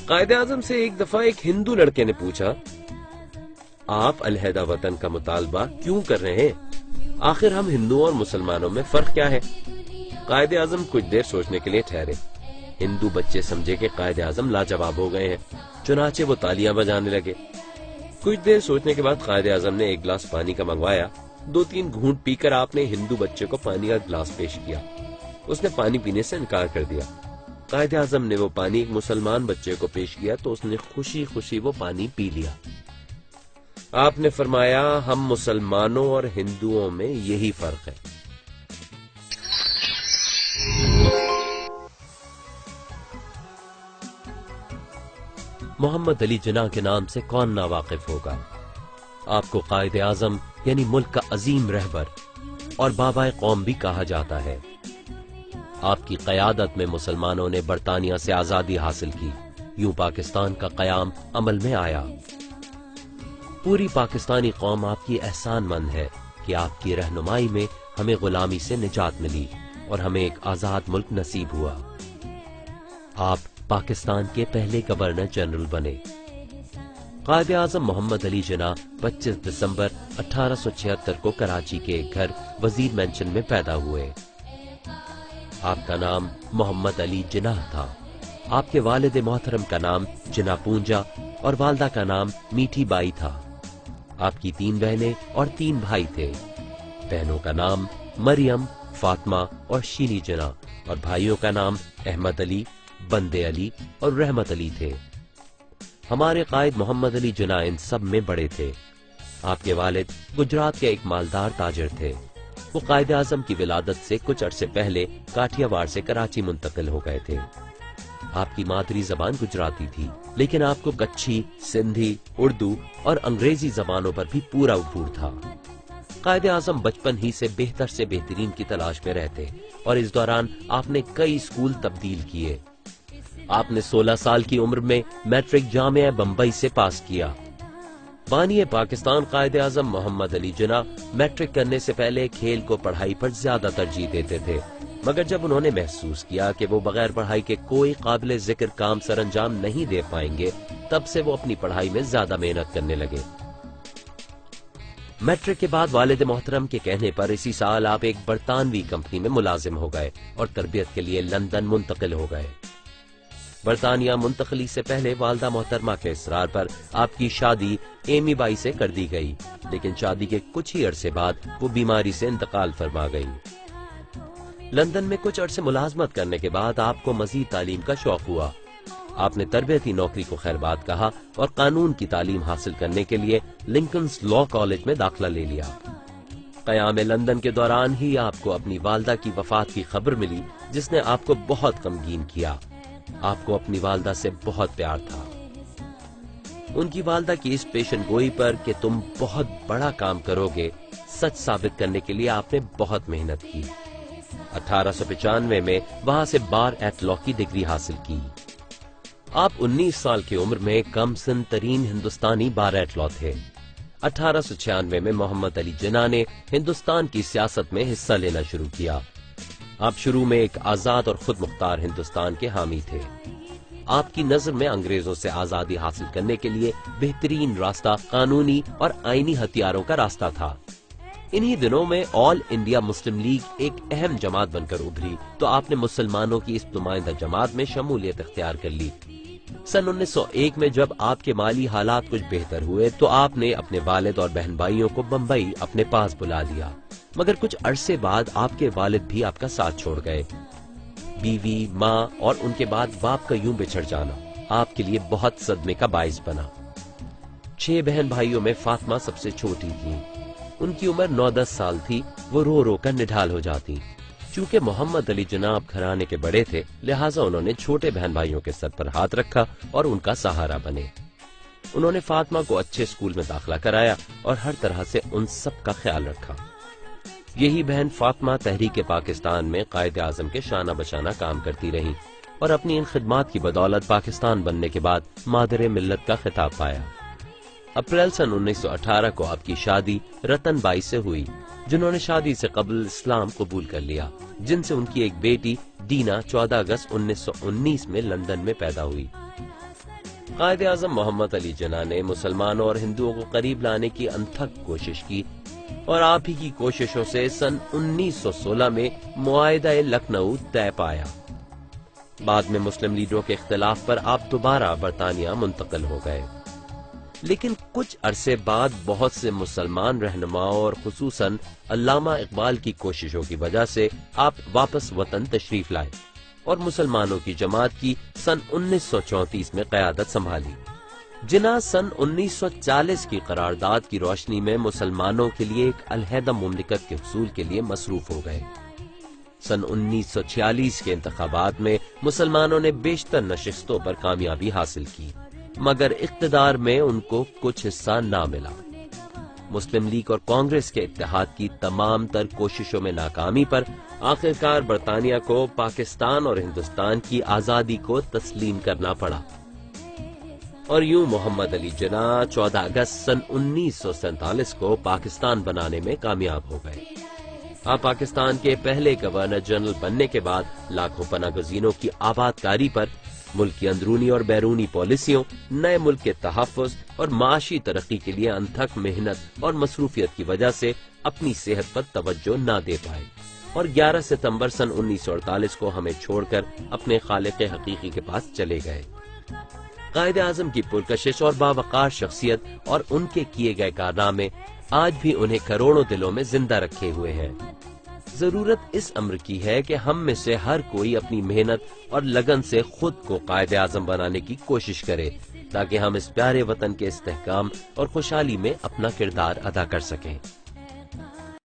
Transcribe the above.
قائد اعظم سے ایک دفعہ ایک ہندو لڑکے نے پوچھا، آپ علیحدہ وطن کا مطالبہ کیوں کر رہے ہیں؟ آخر ہم ہندوؤں اور مسلمانوں میں فرق کیا ہے؟ قائد اعظم کچھ دیر سوچنے کے لیے ٹھہرے۔ ہندو بچے سمجھے کہ قائد اعظم لاجواب ہو گئے ہیں، چنانچہ وہ تالیاں بجانے لگے۔ کچھ دیر سوچنے کے بعد قائد اعظم نے ایک گلاس پانی کا منگوایا۔ 2-3 گھونٹ پی کر آپ نے ہندو بچے کو پانی کا گلاس پیش کیا۔ اس نے پانی پینے سے انکار کر دیا۔ قائد اعظم نے وہ پانی ایک مسلمان بچے کو پیش کیا تو اس نے خوشی خوشی وہ پانی پی لیا۔ آپ نے فرمایا، ہم مسلمانوں اور ہندوؤں میں یہی فرق ہے۔ محمد علی جناح کے نام سے کون ناواقف ہوگا؟ آپ کو قائد اعظم یعنی ملک کا عظیم رہبر اور بابائے قوم بھی کہا جاتا ہے۔ آپ کی قیادت میں مسلمانوں نے برطانیہ سے آزادی حاصل کی، یوں پاکستان کا قیام عمل میں آیا۔ پوری پاکستانی قوم آپ کی احسان مند ہے کہ آپ کی رہنمائی میں ہمیں غلامی سے نجات ملی اور ہمیں ایک آزاد ملک نصیب ہوا۔ آپ پاکستان کے پہلے گورنر جنرل بنے۔ قائد اعظم محمد علی جناح 25 دسمبر 1876 کو کراچی کے ایک گھر وزیر مینشن میں پیدا ہوئے۔ آپ کا نام محمد علی جناح تھا۔ آپ کے والد محترم کا نام جناح پونجا اور والدہ کا نام میٹھی بائی تھا۔ آپ کی 3 بہنیں اور 3 بھائی تھے۔ بہنوں کا نام مریم، فاطمہ اور شینی جناح اور بھائیوں کا نام احمد علی، بندے علی اور رحمت علی تھے۔ ہمارے قائد محمد علی جناح ان سب میں بڑے تھے۔ آپ کے والد گجرات کے ایک مالدار تاجر تھے۔ وہ قائد اعظم کی ولادت سے کچھ عرصے پہلے کاٹھیا واڑ سے کراچی منتقل ہو گئے تھے۔ آپ کی مادری زبان گجراتی تھی، لیکن آپ کو کچھی، سندھی، اردو اور انگریزی زبانوں پر بھی پورا عبور تھا۔ قائد اعظم بچپن ہی سے بہترین کی تلاش میں رہتے اور اس دوران آپ نے کئی اسکول تبدیل کیے۔ آپ نے 16 سال کی عمر میں میٹرک جامعہ بمبئی سے پاس کیا۔ بانی پاکستان قائد اعظم محمد علی جناح میٹرک کرنے سے پہلے کھیل کو پڑھائی پر زیادہ ترجیح دیتے تھے، مگر جب انہوں نے محسوس کیا کہ وہ بغیر پڑھائی کے کوئی قابل ذکر کام سر انجام نہیں دے پائیں گے، تب سے وہ اپنی پڑھائی میں زیادہ محنت کرنے لگے۔ میٹرک کے بعد والد محترم کے کہنے پر اسی سال آپ ایک برطانوی کمپنی میں ملازم ہو گئے اور تربیت کے لیے لندن منتقل ہو گئے۔ برطانیہ منتقلی سے پہلے والدہ محترمہ کے اصرار پر آپ کی شادی ایمی بائی سے کر دی گئی، لیکن شادی کے کچھ ہی عرصے بعد وہ بیماری سے انتقال فرما گئی۔ لندن میں کچھ عرصے ملازمت کرنے کے بعد آپ کو مزید تعلیم کا شوق ہوا۔ آپ نے تربیتی نوکری کو خیر بات کہا اور قانون کی تعلیم حاصل کرنے کے لیے لنکنز لا کالج میں داخلہ لے لیا۔ قیام لندن کے دوران ہی آپ کو اپنی والدہ کی وفات کی خبر ملی، جس نے آپ کو بہت غمگین کیا۔ آپ کو اپنی والدہ سے بہت پیار تھا۔ ان کی والدہ کی اس پیشن گوئی پر کہ تم بہت بڑا کام کرو گے، سچ ثابت کرنے کے لیے آپ نے بہت محنت کی۔ 1895 میں وہاں سے بار ایٹ لا کی ڈگری حاصل کی۔ آپ 19 سال کی عمر میں کم سن ترین ہندوستانی بار ایٹ لا تھے۔ 1896 میں محمد علی جناح نے ہندوستان کی سیاست میں حصہ لینا شروع کیا۔ آپ شروع میں ایک آزاد اور خود مختار ہندوستان کے حامی تھے۔ آپ کی نظر میں انگریزوں سے آزادی حاصل کرنے کے لیے بہترین راستہ قانونی اور آئینی ہتھیاروں کا راستہ تھا۔ انہی دنوں میں آل انڈیا مسلم لیگ ایک اہم جماعت بن کر ابھری تو آپ نے مسلمانوں کی اس نمائندہ جماعت میں شمولیت اختیار کر لی۔ سن 1901 میں جب آپ کے مالی حالات کچھ بہتر ہوئے تو آپ نے اپنے والد اور بہن بھائیوں کو بمبئی اپنے پاس بلا لیا، مگر کچھ عرصے بعد آپ کے والد بھی آپ کا ساتھ چھوڑ گئے۔ بیوی، ماں اور ان کے بعد باپ کا یوں بچھڑ جانا آپ کے لیے بہت صدمے کا باعث بنا۔ 6 بہن بھائیوں میں فاطمہ سب سے چھوٹی تھی۔ ان کی عمر 9-10 سال تھی۔ وہ رو رو کر نڈھال ہو جاتی۔ چونکہ محمد علی جناح گھرانے کے بڑے تھے، لہٰذا انہوں نے چھوٹے بہن بھائیوں کے سر پر ہاتھ رکھا اور ان کا سہارا بنے۔ انہوں نے فاطمہ کو اچھے اسکول میں داخلہ کرایا اور ہر طرح سے ان سب کا خیال رکھا۔ یہی بہن فاطمہ تحریک پاکستان میں قائد اعظم کے شانہ بشانہ کام کرتی رہی اور اپنی ان خدمات کی بدولت پاکستان بننے کے بعد مادر ملت کا خطاب پایا۔ اپریل سن 1918 کو آپ کی شادی رتن بائی سے ہوئی، جنہوں نے شادی سے قبل اسلام قبول کر لیا، جن سے ان کی ایک بیٹی ڈینا 14 اگست 1919 میں لندن میں پیدا ہوئی۔ قائد اعظم محمد علی جناح نے مسلمانوں اور ہندوؤں کو قریب لانے کی انتھک کوشش کی اور آپ ہی کی کوششوں سے سن 1916 میں معاہدہ لکھنؤ طے پایا۔ بعد میں مسلم لیڈروں کے اختلاف پر آپ دوبارہ برطانیہ منتقل ہو گئے، لیکن کچھ عرصے بعد بہت سے مسلمان رہنماؤں اور خصوصاً علامہ اقبال کی کوششوں کی وجہ سے آپ واپس وطن تشریف لائے اور مسلمانوں کی جماعت کی سن 1934 میں قیادت سنبھالی۔ جناح سن 1940 کی قرارداد کی روشنی میں مسلمانوں کے لیے ایک علیحدہ مملکت کے حصول کے لیے مصروف ہو گئے۔ سن 1946 کے انتخابات میں مسلمانوں نے بیشتر نشستوں پر کامیابی حاصل کی، مگر اقتدار میں ان کو کچھ حصہ نہ ملا۔ مسلم لیگ اور کانگریس کے اتحاد کی تمام تر کوششوں میں ناکامی پر آخرکار برطانیہ کو پاکستان اور ہندوستان کی آزادی کو تسلیم کرنا پڑا، اور یوں محمد علی جناح 14 اگست سن 1947 کو پاکستان بنانے میں کامیاب ہو گئے۔ آپ پاکستان کے پہلے گورنر جنرل بننے کے بعد لاکھوں پناہ گزینوں کی آباد کاری پر، ملک کی اندرونی اور بیرونی پالیسیوں، نئے ملک کے تحفظ اور معاشی ترقی کے لیے انتھک محنت اور مصروفیت کی وجہ سے اپنی صحت پر توجہ نہ دے پائے، اور 11 ستمبر سن 1948 کو ہمیں چھوڑ کر اپنے خالق حقیقی کے پاس چلے گئے۔ قائد اعظم کی پرکشش اور باوقار شخصیت اور ان کے کیے گئے کارنامے آج بھی انہیں کروڑوں دلوں میں زندہ رکھے ہوئے ہیں۔ ضرورت اس امر کی ہے کہ ہم میں سے ہر کوئی اپنی محنت اور لگن سے خود کو قائد اعظم بنانے کی کوشش کرے، تاکہ ہم اس پیارے وطن کے استحکام اور خوشحالی میں اپنا کردار ادا کر سکیں۔